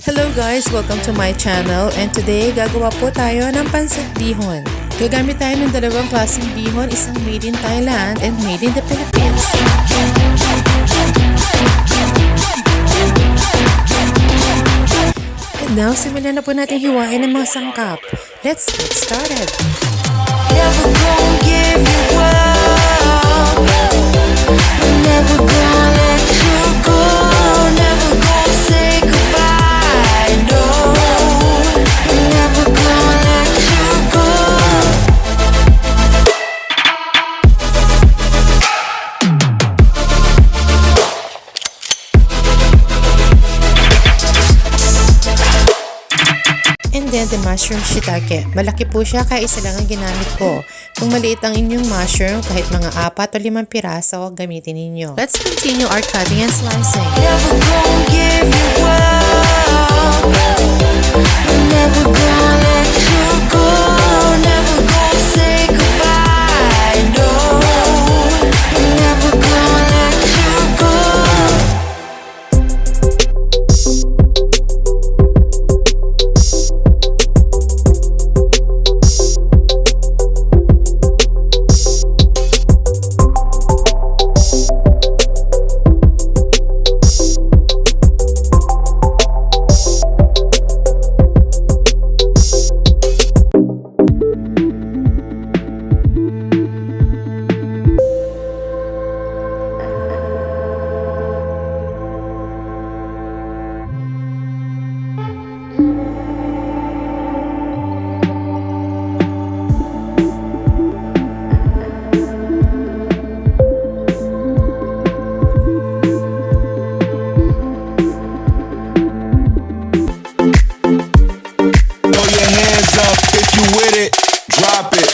Hello guys! Welcome to my channel and today gagawa po tayo ng Pancit Bihon. Gagamit tayo ng dalawang klaseng bihon, isang made in Thailand and made in the Philippines. And now, simulan na po natin hiwain ng mga sangkap. Let's get started! Never gonna give you up. Never gonna let you go. Never gonna say goodbye. No, never gonna let you go. And then the mushroom shiitake. Malaki po siya kaya isa lang ang ginamit ko. Kung maliit ang inyong mushroom, kahit mga 4 o 5 piraso, gamitin ninyo. Let's continue our cutting and slicing. Never gonna give you up. Never gonna let you go. Never gonna say goodbye. No, never gonna let you go. Drop it.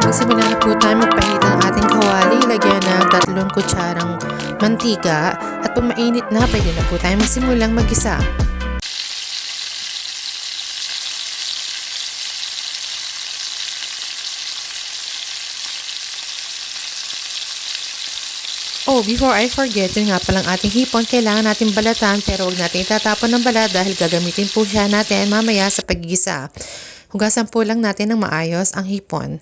Magsimula na po tayo magpainit ng ating kawali. Lagyan ng 3 kutsarang mantika at pag mainit na, pwede na po tayo magsimulang mag-isa. Oh, before I forget, yun nga palang ating hipon, kailangan natin balatan pero huwag natin itatapon ng balat dahil gagamitin po siya natin mamaya sa paggigisa. Hugasan po lang natin ng maayos ang hipon.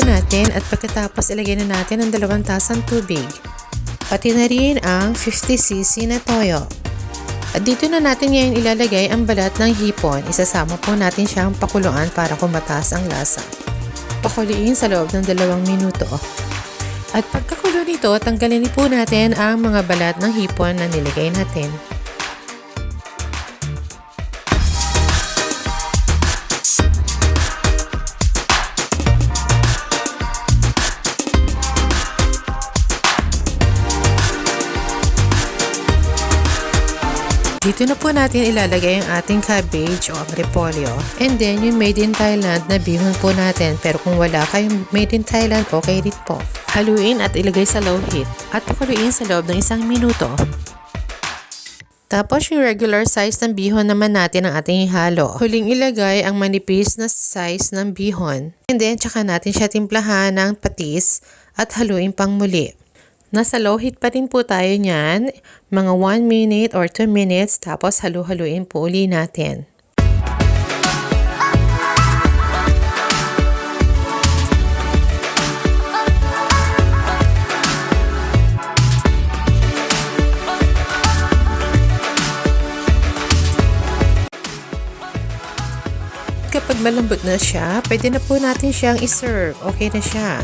natin at pagkatapos ilagay na natin ang 2 tasang tubig. Pati na rin ang 50cc na toyo. At dito na natin ngayon ilalagay ang balat ng hipon. Isasama po natin siyang pakuluan para kumataas ang lasa. Pakuliin sa loob ng 2 minuto. At pagkakulo nito, tanggalin po natin ang mga balat ng hipon na nilagay natin. Dito na po natin ilalagay ang ating cabbage o ang repolyo. And then, yung made in Thailand na bihon po natin. Pero kung wala kayong made in Thailand, okay rin po. Haluin at ilagay sa low heat. At pakuluin sa loob ng 1 minuto. Tapos, yung regular size ng bihon naman natin ang ating ihalo. Huling ilagay ang manipis na size ng bihon. And then, tsaka natin siya timplahan ng patis at haluin pang muli. Nasa low heat pa rin po tayo niyan, mga 1 minute or 2 minutes, tapos halu-haluin po uli natin. Kapag malambot na siya, pwede na po natin siyang iserve. Okay na siya.